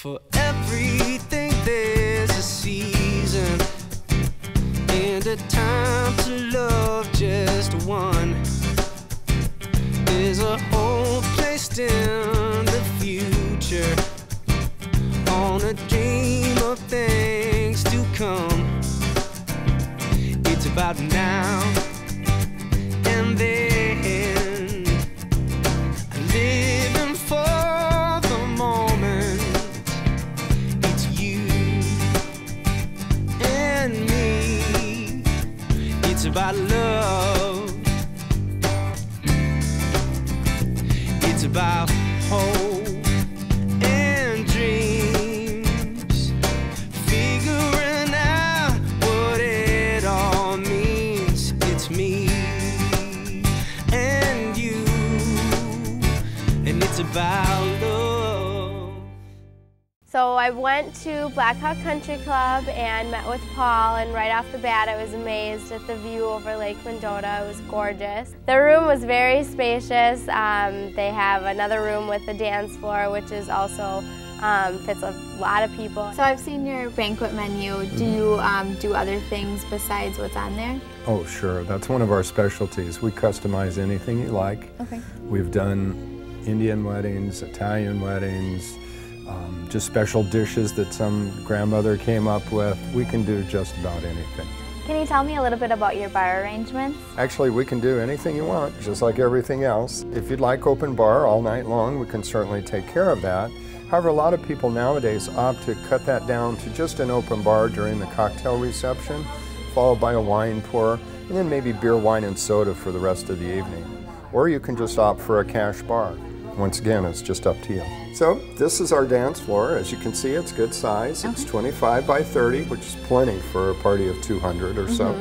For everything there's a season, and a time to love just one. There's a hope placed in the future, on a dream of things to come. It's about now and then, living for the moment. It's you and me. It's about love. It's about hope and dreams, figuring out what it all means. It's me and you, and it's about love. So I went to Blackhawk Country Club and met with Paul, and right off the bat I was amazed at the view over Lake Mendota. It was gorgeous. The room was very spacious. They have another room with a dance floor, which is also fits a lot of people. So I've seen your banquet menu. Do you do other things besides what's on there? Oh, sure. That's one of our specialties. We customize anything you like. Okay. We've done Indian weddings, Italian weddings, just special dishes that some grandmother came up with. We can do just about anything. Can you tell me a little bit about your bar arrangements? Actually, we can do anything you want, just like everything else. If you'd like open bar all night long, we can certainly take care of that. However, a lot of people nowadays opt to cut that down to just an open bar during the cocktail reception, followed by a wine pour, and then maybe beer, wine, and soda for the rest of the evening. Or you can just opt for a cash bar. Once again, it's just up to you. So this is our dance floor. As you can see, it's good size. It's 25 by 30, which is plenty for a party of 200 or so.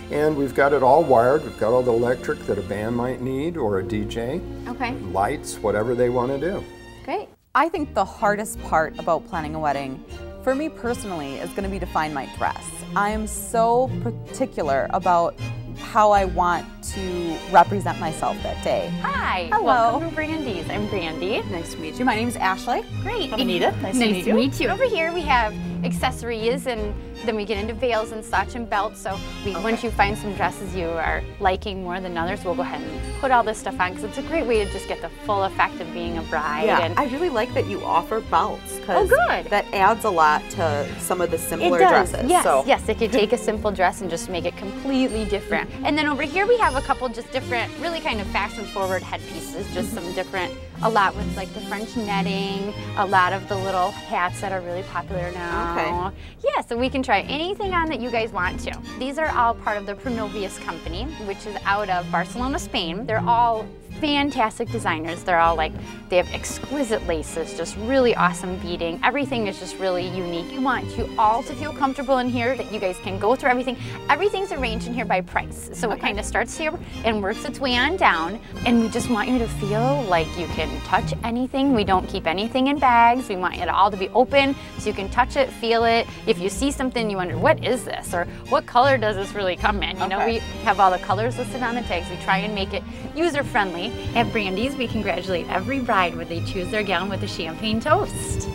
And we've got it all wired. We've got all the electric that a band might need, or a DJ. Okay. Lights, whatever they want to do. Great. I think the hardest part about planning a wedding, for me personally, is going to be to find my dress. I am so particular about how I want to represent myself that day. Hi, Hello. welcome to Brandy's. I'm Brandy. Nice to meet you. My name is Ashley. Great. I'm Anita. Nice to meet you. Over here we have accessories, and then we get into veils and such and belts. So once you find some dresses you are liking more than others, we'll go ahead and put all this stuff on, because it's a great way to just get the full effect of being a bride. Yeah, and I really like that you offer belts, because good. that adds a lot to some of the simpler It does. dresses. Yes, so. yes, it could take a simple dress and just make it completely different. And then over here we have a couple just different, really kind of fashion-forward headpieces, just some different, a lot with like the French netting, a lot of the little hats that are really popular now. Okay. Yeah, so we can try anything on that you guys want to. These are all part of the Pronovius company, which is out of Barcelona, Spain. They're all fantastic designers. They're all like, they have exquisite laces, just really awesome beading. Everything is just really unique. We want you all to feel comfortable in here, that you guys can go through everything. Everything's arranged in here by price. So it kind of starts here and works its way on down. And we just want you to feel like you can touch anything. We don't keep anything in bags. We want it all to be open so you can touch it, feel it. If you see something you wonder, what is this? Or what color does this really come in? You know, we have all the colors listed on the tags. We try and make it user-friendly. At Brandy's, we congratulate every bride when they choose their gown with a champagne toast.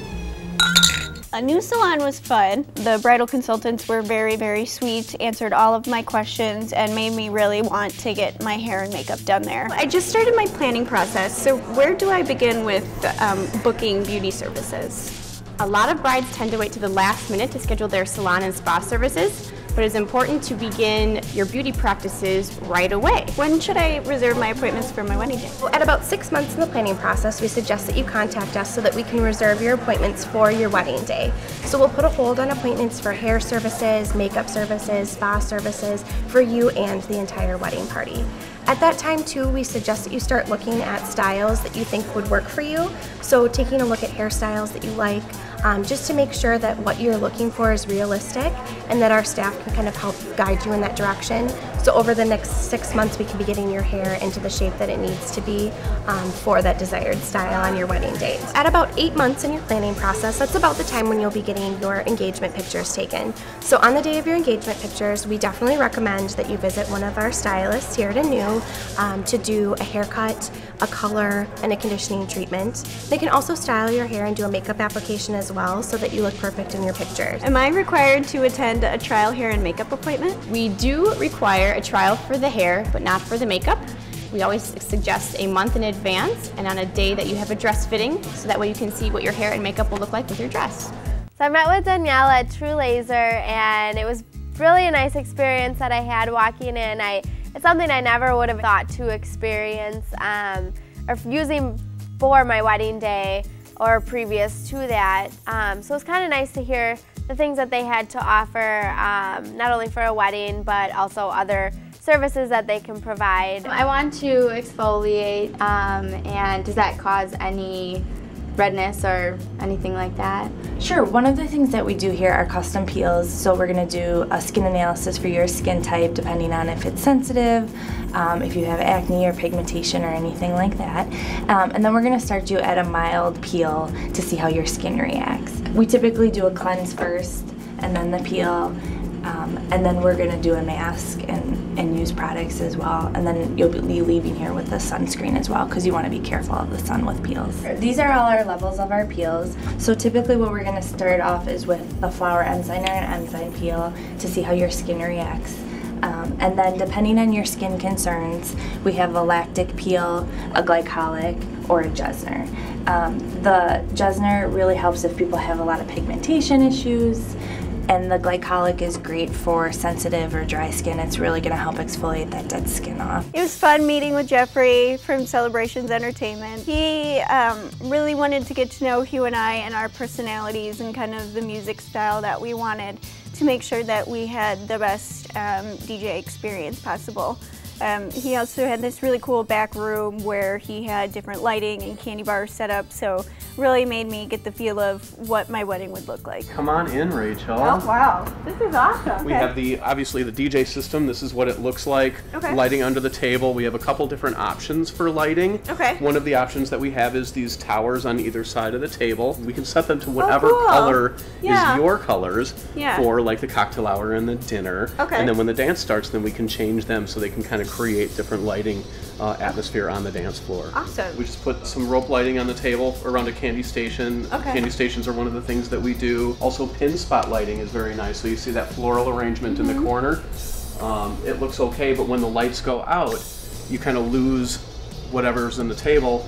A new salon was fun. The bridal consultants were very, very sweet, answered all of my questions, and made me really want to get my hair and makeup done there. I just started my planning process, so where do I begin with booking beauty services? A lot of brides tend to wait to the last minute to schedule their salon and spa services, but it's important to begin your beauty practices right away. When should I reserve my appointments for my wedding day? At about 6 months in the planning process, we suggest that you contact us so that we can reserve your appointments for your wedding day. So we'll put a hold on appointments for hair services, makeup services, spa services for you and the entire wedding party. At that time too, we suggest that you start looking at styles that you think would work for you. So taking a look at hairstyles that you like, just to make sure that what you're looking for is realistic and that our staff can kind of help guide you in that direction. So over the next 6 months, we can be getting your hair into the shape that it needs to be for that desired style on your wedding day. At about 8 months in your planning process, that's about the time when you'll be getting your engagement pictures taken. So on the day of your engagement pictures, we definitely recommend that you visit one of our stylists here at Anew to do a haircut, a color, and a conditioning treatment. They can also style your hair and do a makeup application as well so that you look perfect in your pictures. Am I required to attend a trial hair and makeup appointment? We do require a trial for the hair, but not for the makeup. We always suggest a month in advance and on a day that you have a dress fitting, so that way you can see what your hair and makeup will look like with your dress. So I met with Danielle at True Laser, and it was really a nice experience that I had walking in. It's something I never would have thought to experience or using for my wedding day or previous to that. So it's kind of nice to hear the things that they had to offer, not only for a wedding, but also other services that they can provide. I want to exfoliate, and does that cause any redness or anything like that? Sure, one of the things that we do here are custom peels. So we're going to do a skin analysis for your skin type depending on if it's sensitive, if you have acne or pigmentation or anything like that. And then we're going to start you at a mild peel to see how your skin reacts. We typically do a cleanse first and then the peel, and then we're going to do a mask and use products as well. And then you'll be leaving here with the sunscreen as well, because you want to be careful of the sun with peels. These are all our levels of our peels. So typically what we're going to start off is with a flower enzyme or an enzyme peel to see how your skin reacts. And then depending on your skin concerns, we have a lactic peel, a glycolic, or a Jesner. The Jesner really helps if people have a lot of pigmentation issues, and the glycolic is great for sensitive or dry skin. It's really going to help exfoliate that dead skin off. It was fun meeting with Jeffrey from Celebrations Entertainment. He really wanted to get to know Hugh and I and our personalities and kind of the music style that we wanted to make sure that we had the best DJ experience possible. He also had this really cool back room where he had different lighting and candy bars set up, so really made me get the feel of what my wedding would look like. Come on in, Rachel. Oh wow, this is awesome. We have obviously the DJ system. This is what it looks like. Okay. Lighting under the table. We have a couple different options for lighting. Okay. One of the options that we have is these towers on either side of the table. We can set them to whatever cool. color Yeah. is your colors Yeah. for like the cocktail hour and the dinner. Okay. And then when the dance starts, then we can change them so they can kind of create different lighting atmosphere on the dance floor. Awesome. We just put some rope lighting on the table around a candy station. Okay. Candy stations are one of the things that we do. Also, pin spot lighting is very nice. So you see that floral arrangement in the corner. It looks okay, but when the lights go out, you kind of lose whatever's in the table.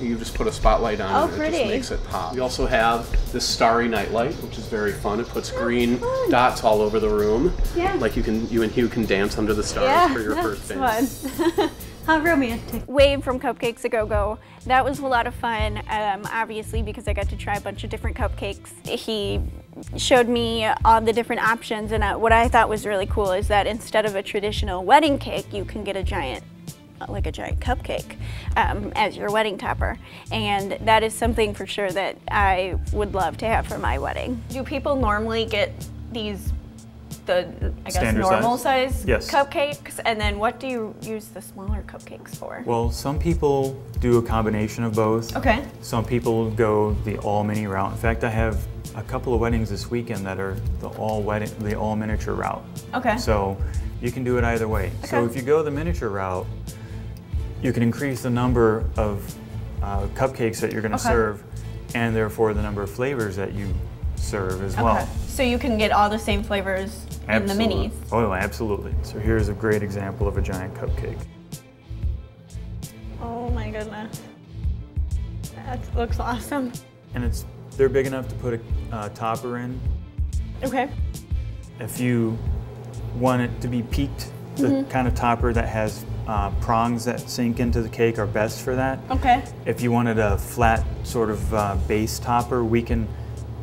You just put a spotlight on it and it just makes it pop. We also have this starry night light, which is very fun. It puts green dots all over the room. Yeah. Like you and Hugh can dance under the stars for your first dance. Fun. How romantic. Wave from Cupcakes A Go-Go. That was a lot of fun, obviously, because I got to try a bunch of different cupcakes. He showed me all the different options, and what I thought was really cool is that instead of a traditional wedding cake, you can get a giant cupcake as your wedding topper. And that is something for sure that I would love to have for my wedding. Do people normally get these, I guess, Standard normal size Yes. cupcakes? And then what do you use the smaller cupcakes for? Well, some people do a combination of both. Okay. Some people go the all mini route. In fact, I have a couple of weddings this weekend that are the all miniature route. Okay. So you can do it either way. So Okay. if you go the miniature route, you can increase the number of cupcakes that you're going to serve, and therefore the number of flavors that you serve as well. So you can get all the same flavors in the minis. Oh, absolutely. So here's a great example of a giant cupcake. Oh my goodness. That looks awesome. And they're big enough to put a topper in. Okay. If you want it to be peaked, the kind of topper that has prongs that sink into the cake are best for that. Okay. If you wanted a flat sort of base topper, we can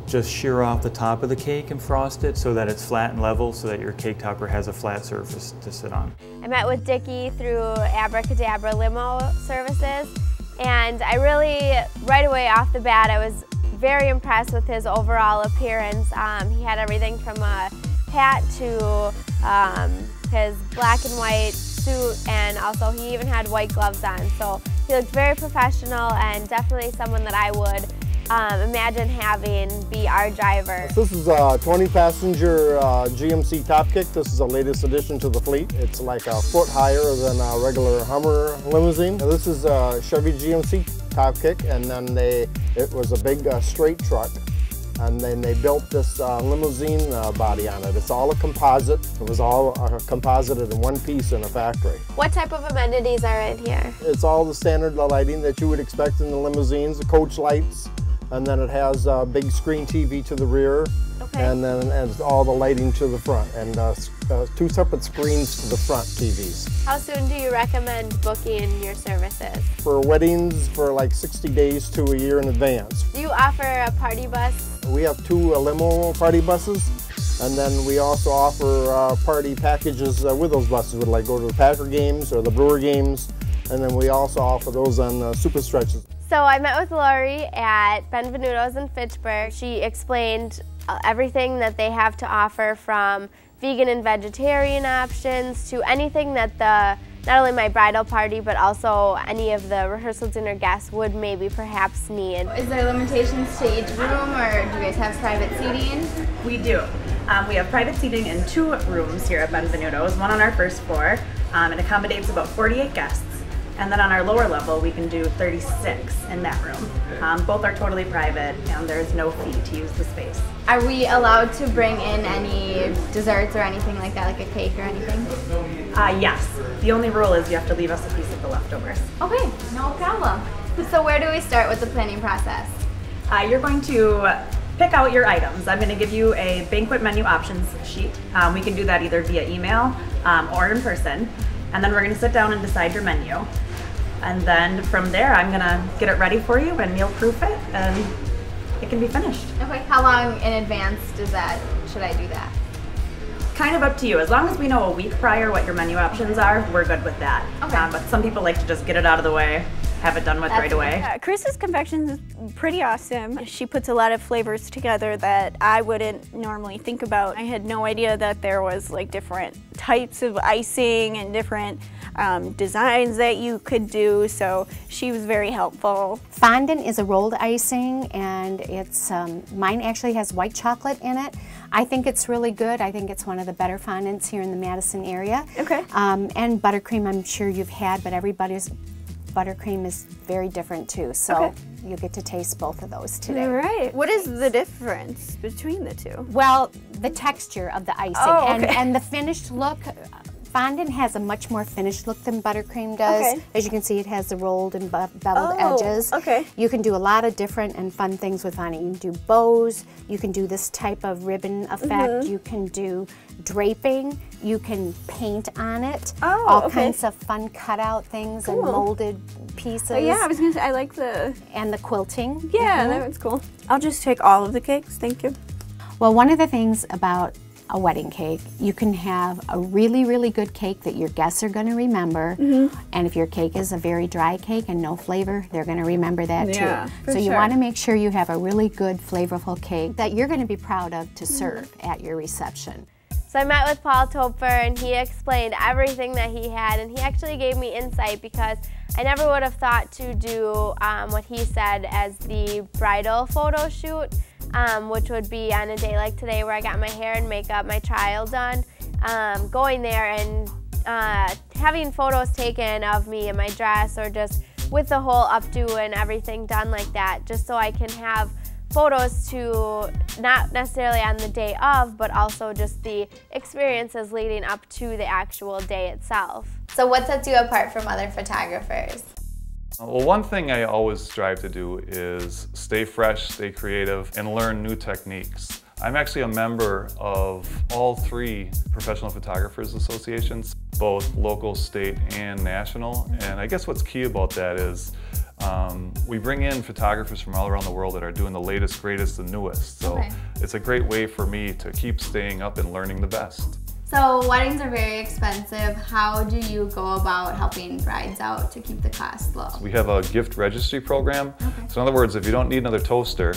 just shear off the top of the cake and frost it so that it's flat and level so that your cake topper has a flat surface to sit on. I met with Dickie through Abracadabra Limo Services, and I really, right away off the bat, I was very impressed with his overall appearance. He had everything from a hat to his black and white suit, and also he even had white gloves on. So he looked very professional and definitely someone that I would imagine having be our driver. This is a 20-passenger GMC Top Kick. This is the latest addition to the fleet. It's like a foot higher than a regular Hummer limousine. Now, this is a Chevy GMC Top Kick, and then it was a big straight truck. And then they built this limousine body on it. It's all a composite. It was all composited in one piece in a factory. What type of amenities are in here? It's all the standard lighting that you would expect in the limousines, the coach lights, and then it has a big screen TV to the rear, and then all the lighting to the front, and 2 separate screens to the front TVs. How soon do you recommend booking your services? For weddings, for like 60 days to a year in advance. Do you offer a party bus? We have 2 limo party buses, and then we also offer party packages with those buses. Would like go to the Packer games or the Brewer games, and then we also offer those on super stretches. So I met with Lori at Benvenuto's in Fitchburg. She explained everything that they have to offer, from vegan and vegetarian options to anything that not only my bridal party but also any of the rehearsal dinner guests would maybe perhaps need. Is there limitations to each room, or do you guys have private seating? We do. We have private seating in 2 rooms here at Benvenuto's, one on our first floor. It accommodates about 48 guests. And then on our lower level, we can do 36 in that room. Both are totally private, and there's no fee to use the space. Are we allowed to bring in any desserts or anything like that, like a cake or anything? Yes. The only rule is you have to leave us a piece of the leftovers. Okay, no problem. So where do we start with the planning process? You're going to pick out your items. I'm going to give you a banquet menu options sheet. We can do that either via email or in person. And then we're going to sit down and decide your menu. And then from there, I'm going to get it ready for you and meal proof it, and it can be finished. Okay, how long in advance should I do that? Kind of up to you. As long as we know a week prior what your menu options are, we're good with that. Okay. But some people like to just get it out of the way, have it done with right away. Chris's Confections is pretty awesome. She puts a lot of flavors together that I wouldn't normally think about. I had no idea that there was like different types of icing and different designs that you could do, so she was very helpful. Fondant is a rolled icing, and it's mine actually has white chocolate in it. I think it's really good. I think it's one of the better fondants here in the Madison area. Okay. And buttercream I'm sure you've had, but everybody's buttercream is very different too, so you'll get to taste both of those today. All right. What is the difference between the 2? Well, the texture of the icing and the finished look. Fondant has a much more finished look than buttercream does. Okay. As you can see, it has the rolled and beveled edges. Okay. You can do a lot of different and fun things with fondant. You can do bows, you can do this type of ribbon effect, you can do draping, you can paint on it. All kinds of fun cutout things and molded pieces. Yeah, I was going to say, I like and the quilting. Yeah, that was cool. I'll just take all of the cakes, thank you. Well, one of the things about a wedding cake, you can have a really, really good cake that your guests are going to remember, and if your cake is a very dry cake and no flavor, they're going to remember that too. So you want to make sure you have a really good, flavorful cake that you're going to be proud of to serve at your reception. So I met with Paul Topfer, and he explained everything that he had, and he actually gave me insight because I never would have thought to do what he said as the bridal photo shoot, which would be on a day like today where I got my hair and makeup, my trial done, going there and having photos taken of me in my dress or just with the whole updo and everything done like that, just so I can have photos to not necessarily on the day of, but also just the experiences leading up to the actual day itself. So what sets you apart from other photographers? Well, one thing I always strive to do is stay fresh, stay creative, and learn new techniques. I'm actually a member of all 3 professional photographers associations, both local, state, and national. And I guess what's key about that is we bring in photographers from all around the world that are doing the latest, greatest, and newest. So it's a great way for me to keep staying up and learning the best. So weddings are very expensive. How do you go about helping brides out to keep the cost low? We have a gift registry program. So in other words, if you don't need another toaster,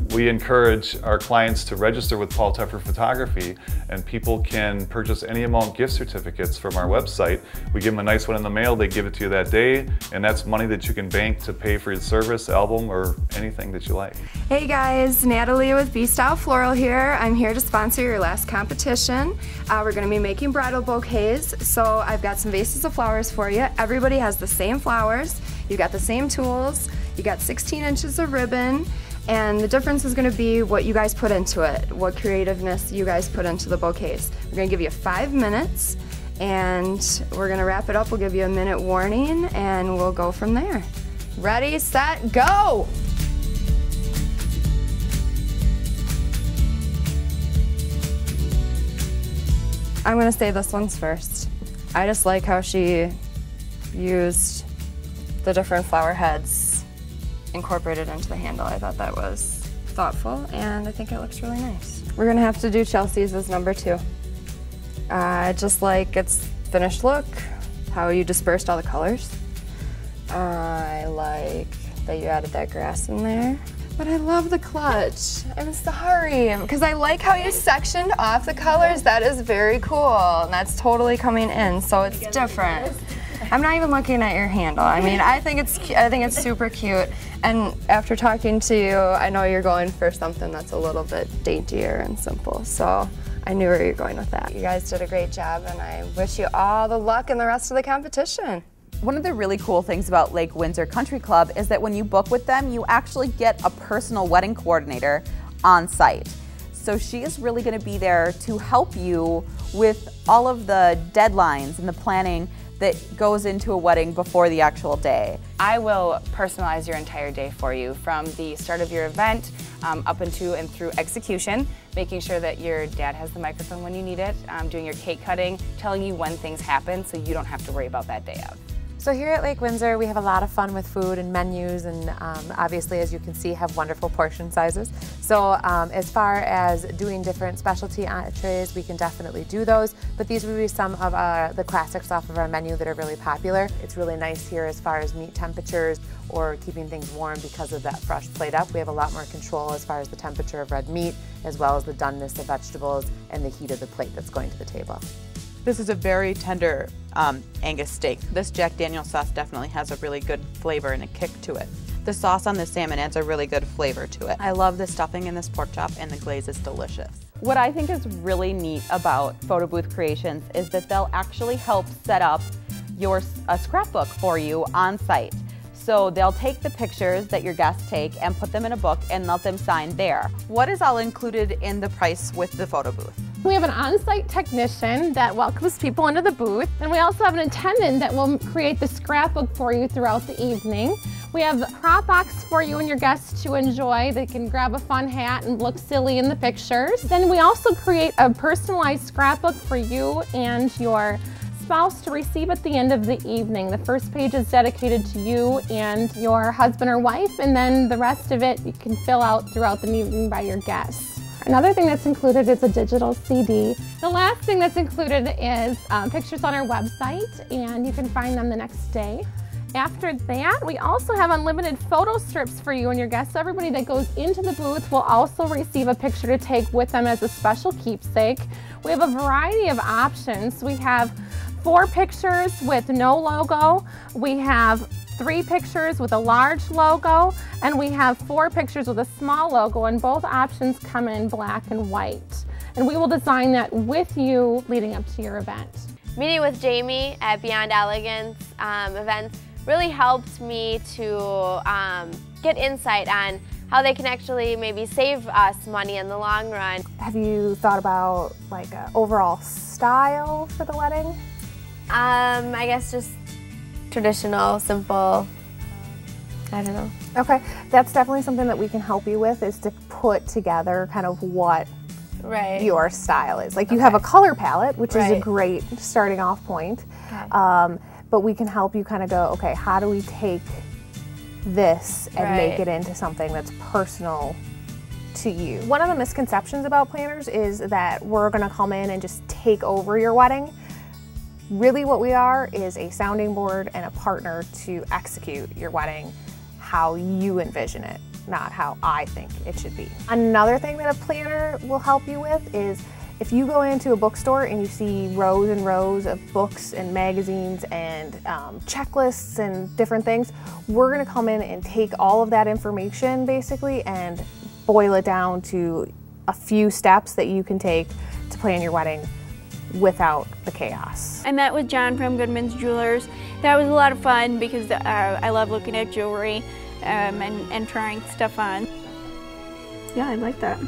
We encourage our clients to register with Paul Teffer Photography, and people can purchase any amount gift certificates from our website. We give them a nice one in the mail, they give it to you that day, and that's money that you can bank to pay for your service, album, or anything that you like. Hey guys, Natalie with Bee Style Floral here. I'm here to sponsor your last competition. We're going to be making bridal bouquets, so I've got some vases of flowers for you. Everybody has the same flowers, you got the same tools, you got 16 inches of ribbon, and the difference is going to be what you guys put into it, what creativeness you guys put into the bouquets. We're going to give you 5 minutes, and we're going to wrap it up. We'll give you a minute warning, and we'll go from there. Ready, set, go! I'm going to say this one's first. I just like how she used the different flower heads incorporated into the handle. I thought that was thoughtful, and I think it looks really nice. We're going to have to do Chelsea's as number 2. Just like its finished look, how you dispersed all the colors. I like that you added that grass in there. But I love the clutch. I'm sorry, because I like how you sectioned off the colors. That is very cool, and that's totally coming in, so it's different. I'm not even looking at your handle. I mean, I think it's super cute. And after talking to you, I know you're going for something that's a little bit daintier and simple. So I knew where you're going with that. You guys did a great job, and I wish you all the luck in the rest of the competition. One of the really cool things about Lake Windsor Country Club is that when you book with them, you actually get a personal wedding coordinator on site. So she is really going to be there to help you with all of the deadlines and the planning that goes into a wedding before the actual day. I will personalize your entire day for you, from the start of your event up into and through execution, making sure that your dad has the microphone when you need it, doing your cake cutting, telling you when things happen so you don't have to worry about that day of. So here at Lake Windsor, we have a lot of fun with food and menus, and obviously, as you can see, have wonderful portion sizes. So as far as doing different specialty entrees, we can definitely do those, but these would be some of the classics off of our menu that are really popular. It's really nice here as far as meat temperatures or keeping things warm because of that fresh plate up. We have a lot more control as far as the temperature of red meat, as well as the doneness of vegetables and the heat of the plate that's going to the table. This is a very tender Angus steak. This Jack Daniel's sauce definitely has a really good flavor and a kick to it. The sauce on the salmon adds a really good flavor to it. I love the stuffing in this pork chop, and the glaze is delicious. What I think is really neat about Photo Booth Creations is that they'll actually help set up a scrapbook for you on site. So they'll take the pictures that your guests take and put them in a book and let them sign there. What is all included in the price with the photo booth? We have an on-site technician that welcomes people into the booth, and we also have an attendant that will create the scrapbook for you throughout the evening. We have a prop box for you and your guests to enjoy. They can grab a fun hat and look silly in the pictures. Then we also create a personalized scrapbook for you and your spouse to receive at the end of the evening. The first page is dedicated to you and your husband or wife, and then the rest of it you can fill out throughout the evening by your guests. Another thing that's included is a digital CD. The last thing that's included is pictures on our website, and you can find them the next day. After that, we also have unlimited photo strips for you and your guests. Everybody that goes into the booth will also receive a picture to take with them as a special keepsake. We have a variety of options. We have 4 pictures with no logo. We have 3 pictures with a large logo, and we have 4 pictures with a small logo, and both options come in black and white. And we will design that with you leading up to your event. Meeting with Jamie at Beyond Elegance events really helped me to get insight on how they can actually maybe save us money in the long run. Have you thought about like an overall style for the wedding? I guess just traditional, simple, I don't know. Okay, that's definitely something that we can help you with, is to put together kind of what your style is. Like you have a color palette, which is a great starting off point, but we can help you kind of go, okay, how do we take this and make it into something that's personal to you? One of the misconceptions about planners is that we're gonna come in and just take over your wedding. Really what we are is a sounding board and a partner to execute your wedding how you envision it. not how I think it should be. Another thing that a planner will help you with is if you go into a bookstore and you see rows and rows of books and magazines and checklists and different things, we're gonna come in and take all of that information basically and boil it down to a few steps that you can take to plan your wedding without the chaos. I met with John from Goodman's Jewelers. That was a lot of fun because I love looking at jewelry and trying stuff on. Yeah, I like that.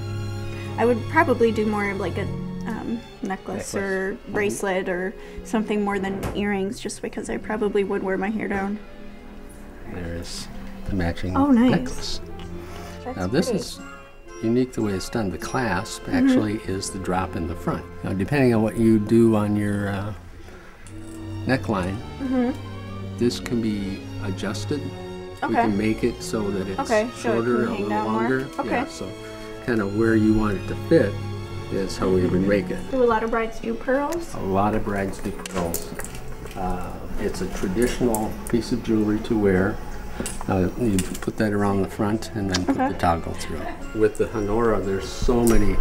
I would probably do more of like a necklace or bracelet or something more than earrings, just because I probably would wear my hair down. There's the matching nice. necklace. Now this is unique the way it's done. The clasp actually is the drop in the front. Now depending on what you do on your neckline, this can be adjusted. We can make it so that it's shorter, a little longer. Yeah, so kind of where you want it to fit is how we would make it. Do a lot of brides do pearls? A lot of brides do pearls. It's a traditional piece of jewelry to wear. You put that around the front and then put the toggle through. With the Honora, there's so many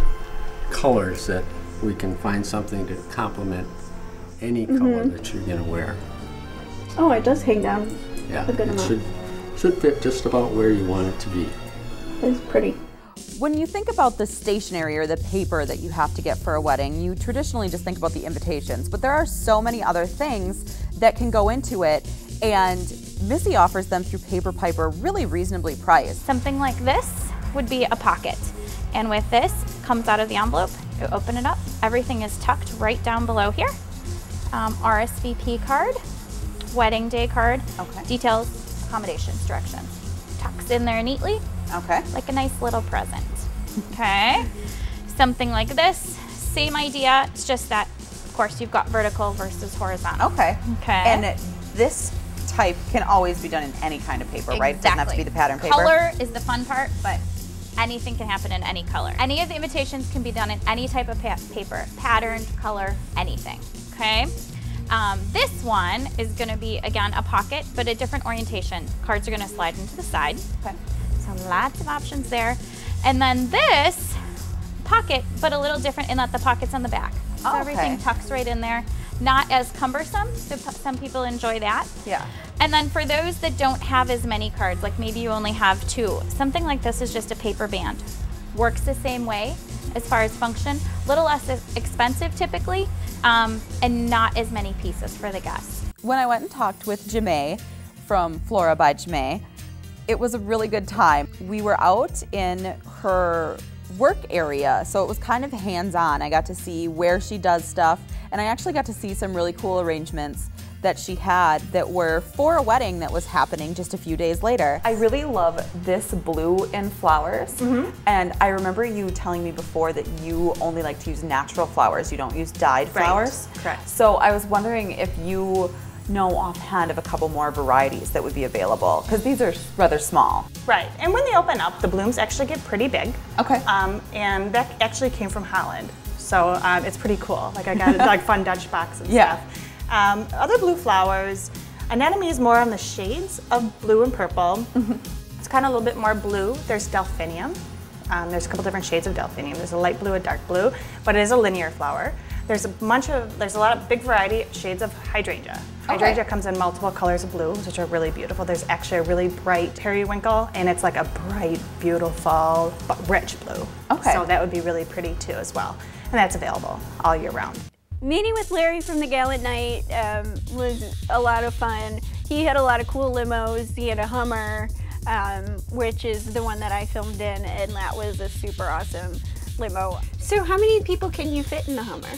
colors that we can find something to complement any color that you're going to wear. Oh, it does hang down Yeah, a good it amount. should fit just about where you want it to be. It's pretty. When you think about the stationery or the paper that you have to get for a wedding, you traditionally just think about the invitations, but there are so many other things that can go into it, and Missy offers them through Paper Piper really reasonably priced. Something like this would be a pocket. And with this, comes out of the envelope, you open it up, everything is tucked right down below here. RSVP card, wedding day card, details, accommodations, directions. Tucks in there neatly, like a nice little present. Okay, something like this, same idea, it's just that, of course, you've got vertical versus horizontal. Okay. And this type can always be done in any kind of paper, right? It doesn't have to be the pattern paper. Color is the fun part, but anything can happen in any color. Any of the invitations can be done in any type of paper, pattern, color, anything, okay? This one is gonna be, again, a pocket, but a different orientation. Cards are gonna slide into the side. So lots of options there. And then this pocket, but a little different in that the pocket's on the back. So everything tucks right in there. Not as cumbersome, so some people enjoy that. Yeah. And then for those that don't have as many cards, like maybe you only have 2, something like this is just a paper band. Works the same way as far as function, a little less expensive typically, and not as many pieces for the guests. When I went and talked with Jamae from Flora by Jamae, it was a really good time. We were out in her work area, so it was kind of hands-on. I got to see where she does stuff, and I actually got to see some really cool arrangements that she had that were for a wedding that was happening just a few days later. I really love this blue in flowers, and I remember you telling me before that you only like to use natural flowers, you don't use dyed flowers. Correct. So I was wondering if you know offhand of a couple more varieties that would be available, because these are rather small. Right, and when they open up, the blooms actually get pretty big. Okay. And that actually came from Holland, so it's pretty cool. Like I got like fun Dutch box and stuff. Other blue flowers, Anemone is more on the shades of blue and purple. It's kind of a little bit more blue. There's delphinium. There's a couple different shades of delphinium. There's a light blue, a dark blue, but it is a linear flower. There's a lot of big variety of shades of hydrangea. Hydrangea comes in multiple colors of blue, which are really beautiful. There's actually a really bright periwinkle, and it's like a bright, beautiful, but rich blue. So that would be really pretty too as well. And that's available all year round. Meeting with Larry from the Gallant Night was a lot of fun. He had a lot of cool limos. He had a Hummer, which is the one that I filmed in, and that was a super awesome limo. So how many people can you fit in the Hummer?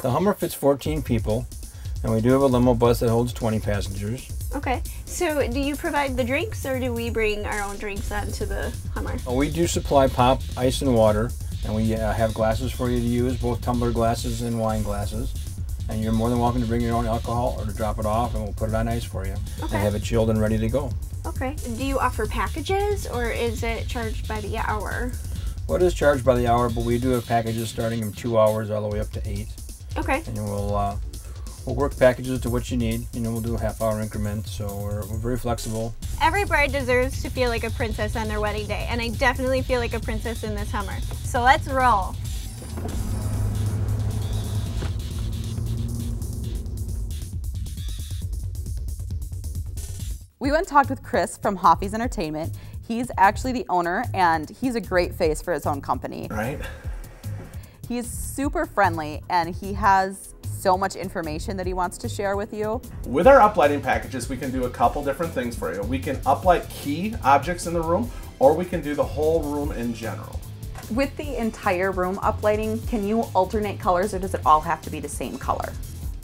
The Hummer fits 14 people, and we do have a limo bus that holds 20 passengers. Okay, so do you provide the drinks, or do we bring our own drinks onto the Hummer? We do supply pop, ice, and water, and we have glasses for you to use, both tumbler glasses and wine glasses. And you're more than welcome to bring your own alcohol or to drop it off, and we'll put it on ice for you and have it chilled and ready to go. Okay, do you offer packages, or is it charged by the hour? Well, it is charged by the hour, but we do have packages starting from 2 hours all the way up to 8. Okay. And We'll work packages to what you need. You know, we'll do a half-hour increments, so we're very flexible. Every bride deserves to feel like a princess on their wedding day, and I definitely feel like a princess in this Hummer. So let's roll. We went and talked with Chris from Hoffy's Entertainment. He's actually the owner, and he's a great face for his own company. Right. He's super friendly, and he has so much information that he wants to share with you. With our uplighting packages, we can do a couple different things for you. We can uplight key objects in the room, or we can do the whole room in general. With the entire room uplighting, can you alternate colors, or does it all have to be the same color?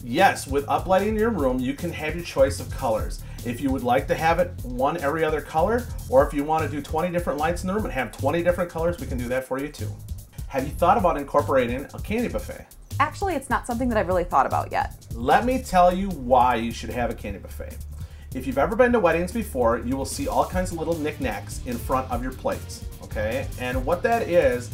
Yes, with uplighting your room, you can have your choice of colors. If you would like to have it one every other color, or if you want to do 20 different lights in the room and have 20 different colors, we can do that for you too. Have you thought about incorporating a candy buffet? Actually, it's not something that I've really thought about yet. Let me tell you why you should have a candy buffet. If you've ever been to weddings before, you will see all kinds of little knickknacks in front of your plates, okay? And what that is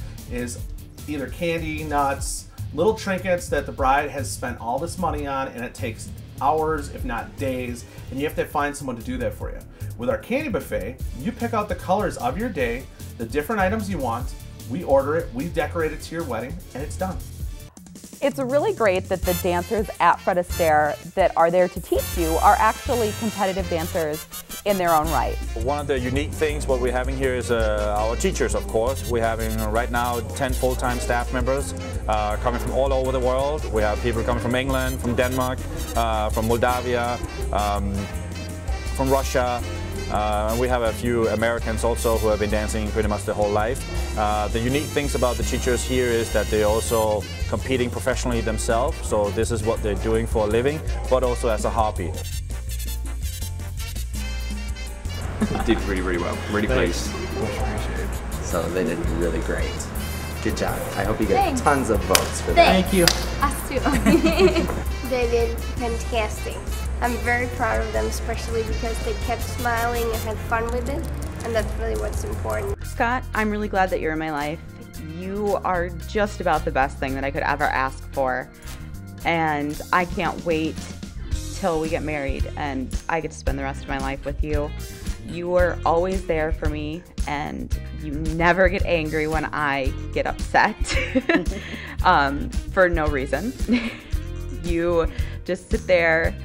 either candy, nuts, little trinkets that the bride has spent all this money on, and it takes hours, if not days, and you have to find someone to do that for you. With our candy buffet, you pick out the colors of your day, the different items you want, we order it, we decorate it to your wedding, and it's done. It's really great that the dancers at Fred Astaire that are there to teach you are actually competitive dancers in their own right. One of the unique things what we're having here is our teachers, of course. We're having right now 10 full-time staff members coming from all over the world. We have people coming from England, from Denmark, from Moldavia, from Russia. We have a few Americans also who have been dancing pretty much their whole life. The unique things about the teachers here is that they're also competing professionally themselves, so this is what they're doing for a living, but also as a hobby. Did really, really well. Really pleased. So they did really great. Good job. I hope you get Thanks. tons of votes for that. Thank you. Us too. They did fantastic. I'm very proud of them, especially because they kept smiling and had fun with it, and that's really what's important. Scott, I'm really glad that you're in my life. You are just about the best thing that I could ever ask for, and I can't wait till we get married and I get to spend the rest of my life with you. You are always there for me, and you never get angry when I get upset for no reason. You just sit there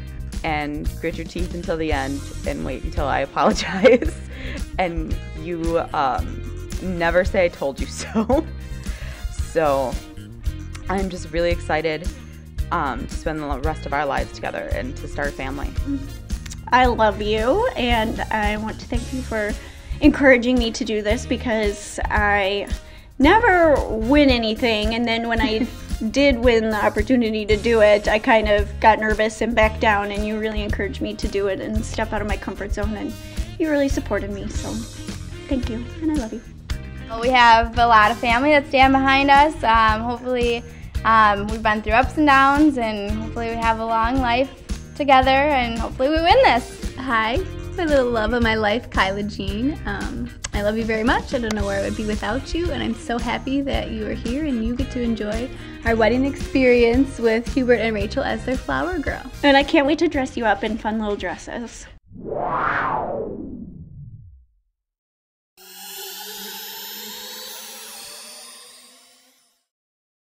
and grit your teeth until the end and wait until I apologize. And you never say I told you so. So I'm just really excited to spend the rest of our lives together and to start a family. I love you, and I want to thank you for encouraging me to do this, because I never win anything, and then when I did win the opportunity to do it, I kind of got nervous and backed down, and you really encouraged me to do it and step out of my comfort zone, and you really supported me, so thank you, and I love you. Well, we have a lot of family that stand behind us. Hopefully we've been through ups and downs, and hopefully we have a long life together, and hopefully we win this. Hi, my little love of my life, Kyla Jean. I love you very much. I don't know where I would be without you, and I'm so happy that you are here and you get to enjoy our wedding experience with Hubert and Rachel as their flower girl. And I can't wait to dress you up in fun little dresses.